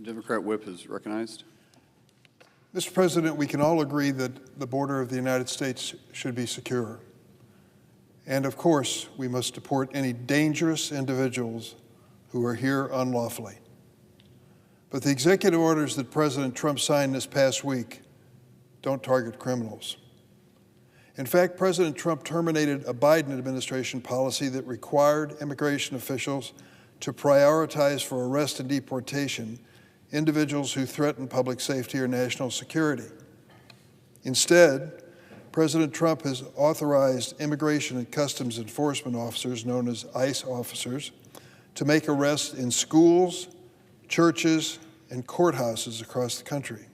Democrat whip is recognized. Mr. President, we can all agree that the border of the United States should be secure. And of course, we must deport any dangerous individuals who are here unlawfully. But the executive orders that President Trump signed this past week don't target criminals. In fact, President Trump terminated a Biden administration policy that required immigration officials to prioritize for arrest and deportation individuals who threaten public safety or national security. Instead, President Trump has authorized Immigration and Customs Enforcement officers, known as ICE officers, to make arrests in schools, churches, and courthouses across the country.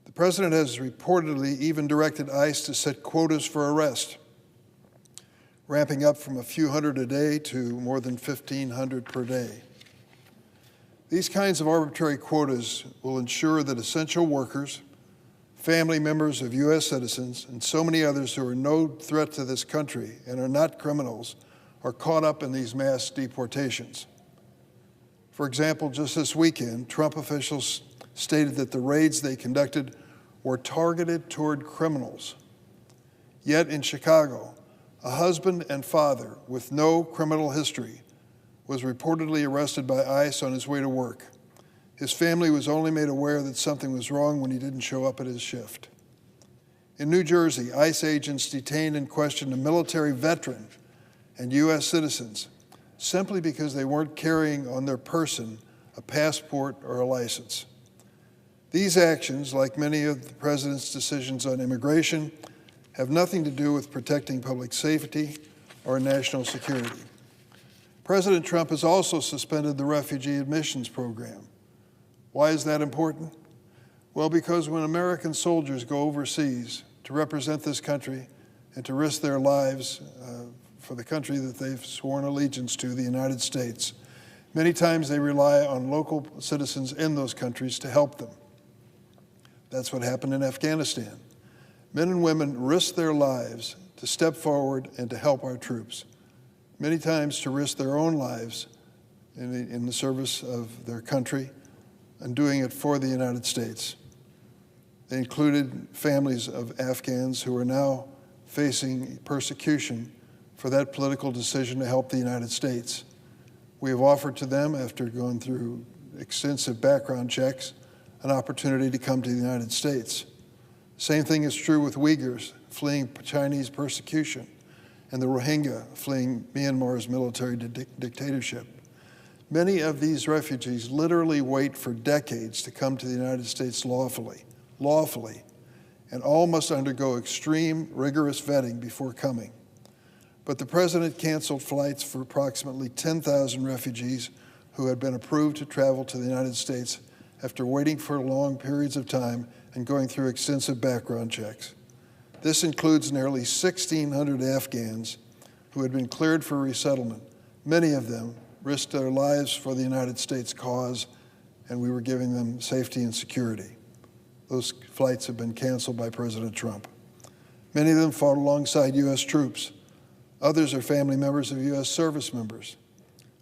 The President has reportedly even directed ICE to set quotas for arrest, ramping up from a few hundred a day to more than 1,500 per day. These kinds of arbitrary quotas will ensure that essential workers, family members of U.S. citizens, and so many others who are no threat to this country and are not criminals are caught up in these mass deportations. For example, just this weekend, Trump officials stated that the raids they conducted were targeted toward criminals. Yet in Chicago, a husband and father with no criminal history was reportedly arrested by ICE on his way to work. His family was only made aware that something was wrong when he didn't show up at his shift. In New Jersey, ICE agents detained and questioned a military veteran and U.S. citizens simply because they weren't carrying on their person a passport or a license. These actions, like many of the President's decisions on immigration, have nothing to do with protecting public safety or national security. President Trump has also suspended the refugee admissions program. Why is that important? Well, because when American soldiers go overseas to represent this country and to risk their lives for the country that they've sworn allegiance to, the United States, many times they rely on local citizens in those countries to help them. That's what happened in Afghanistan. Men and women risked their lives to step forward and to help our troops, many times to risk their own lives in the service of their country and doing it for the United States. They included families of Afghans who are now facing persecution for that political decision to help the United States. We have offered to them, after going through extensive background checks, an opportunity to come to the United States. Same thing is true with Uyghurs fleeing Chinese persecution and the Rohingya fleeing Myanmar's military dictatorship. Many of these refugees literally wait for decades to come to the United States lawfully, and all must undergo extreme, rigorous vetting before coming. But the President canceled flights for approximately 10,000 refugees who had been approved to travel to the United States after waiting for long periods of time and going through extensive background checks. This includes nearly 1,600 Afghans who had been cleared for resettlement. Many of them risked their lives for the United States cause, and we were giving them safety and security. Those flights have been canceled by President Trump. Many of them fought alongside U.S. troops. Others are family members of U.S. service members.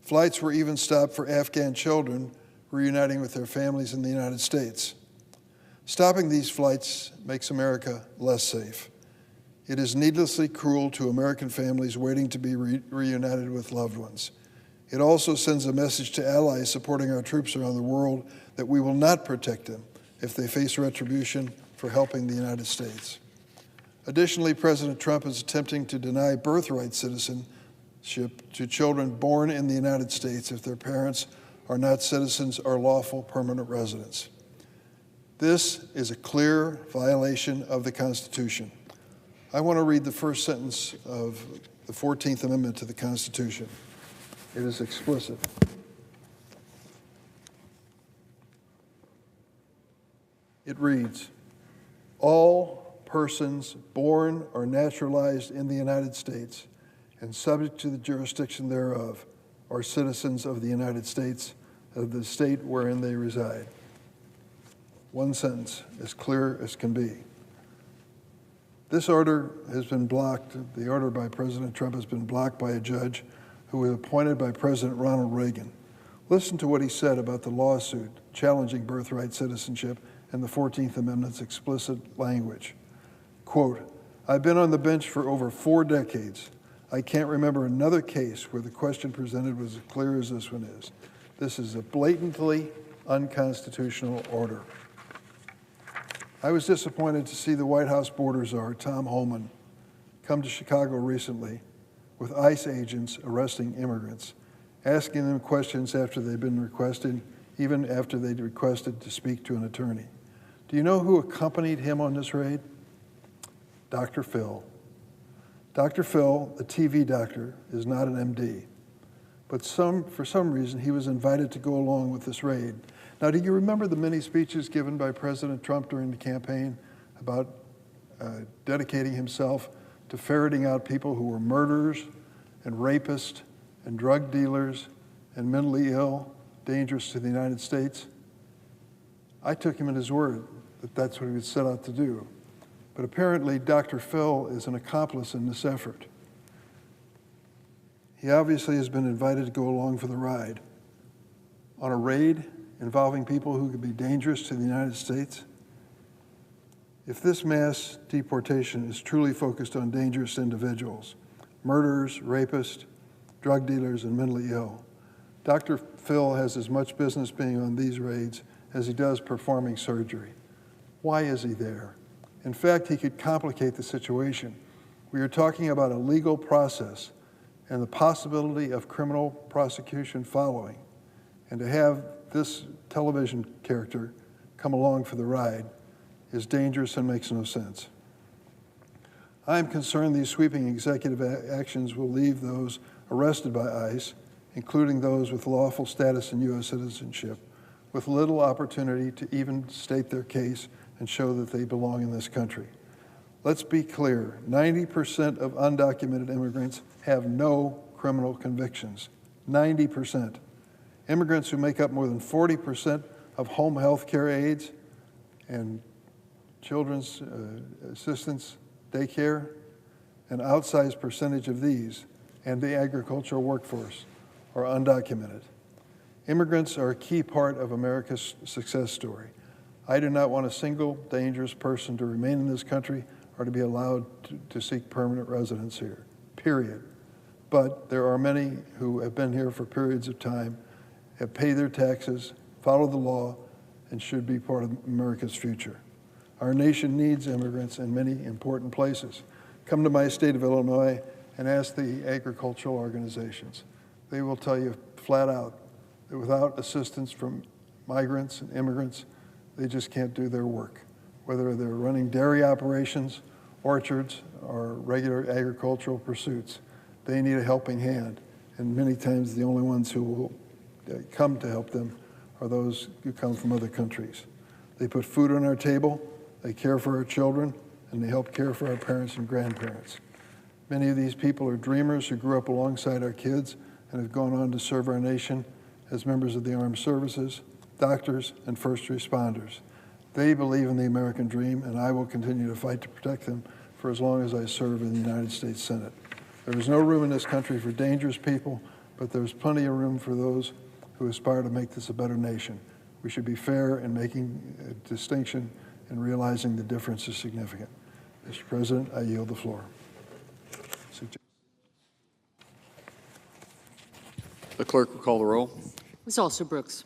Flights were even stopped for Afghan children reuniting with their families in the United States. Stopping these flights makes America less safe. It is needlessly cruel to American families waiting to be reunited with loved ones. It also sends a message to allies supporting our troops around the world that we will not protect them if they face retribution for helping the United States. Additionally, President Trump is attempting to deny birthright citizenship to children born in the United States if their parents are not citizens or lawful permanent residents. This is a clear violation of the Constitution. I want to read the first sentence of the 14th Amendment to the Constitution. It is explicit. It reads, "All persons born or naturalized in the United States and subject to the jurisdiction thereof are citizens of the United States, of the state wherein they reside." One sentence, as clear as can be. This order has been blocked. The order by President Trump has been blocked by a judge who was appointed by President Ronald Reagan. Listen to what he said about the lawsuit challenging birthright citizenship and the 14th Amendment's explicit language. Quote, "I've been on the bench for over 4 decades. I can't remember another case where the question presented was as clear as this one is. This is a blatantly unconstitutional order." I was disappointed to see the White House border czar, Tom Homan, come to Chicago recently with ICE agents arresting immigrants, asking them questions after they'd been requested, even after they'd requested to speak to an attorney. Do you know who accompanied him on this raid? Dr. Phil. Dr. Phil, the TV doctor, is not an MD, but for some reason he was invited to go along with this raid. Now, do you remember the many speeches given by President Trump during the campaign about dedicating himself to ferreting out people who were murderers and rapists and drug dealers and mentally ill, dangerous to the United States? I took him at his word that that's what he would set out to do. But apparently, Dr. Phil is an accomplice in this effort. He obviously has been invited to go along for the ride on a raid involving people who could be dangerous to the United States. If this mass deportation is truly focused on dangerous individuals, murderers, rapists, drug dealers, and mentally ill, Dr. Phil has as much business being on these raids as he does performing surgery. Why is he there? In fact, he could complicate the situation. We are talking about a legal process and the possibility of criminal prosecution following. And to have this television character come along for the ride is dangerous and makes no sense. I am concerned these sweeping executive actions will leave those arrested by ICE, including those with lawful status in U.S. citizenship, with little opportunity to even state their case and show that they belong in this country. Let's be clear, 90% of undocumented immigrants have no criminal convictions, 90%. Immigrants who make up more than 40% of home health care aides and children's assistance daycare, an outsized percentage of these and the agricultural workforce are undocumented. Immigrants are a key part of America's success story. I do not want a single dangerous person to remain in this country or to be allowed to seek permanent residence here, period. But there are many who have been here for periods of time, have paid their taxes, followed the law, and should be part of America's future. Our nation needs immigrants in many important places. Come to my state of Illinois and ask the agricultural organizations. They will tell you flat out that without assistance from migrants and immigrants, they just can't do their work. Whether they're running dairy operations, orchards, or regular agricultural pursuits, they need a helping hand. And many times the only ones who will come to help them are those who come from other countries. They put food on our table, they care for our children, and they help care for our parents and grandparents. Many of these people are dreamers who grew up alongside our kids and have gone on to serve our nation as members of the armed services, doctors, and first responders. They believe in the American dream, and I will continue to fight to protect them for as long as I serve in the United States Senate. There is no room in this country for dangerous people, but there's plenty of room for those who aspire to make this a better nation. We should be fair in making a distinction and realizing the difference is significant. Mr. President, I yield the floor. The clerk will call the roll. Ms. Alston Brooks.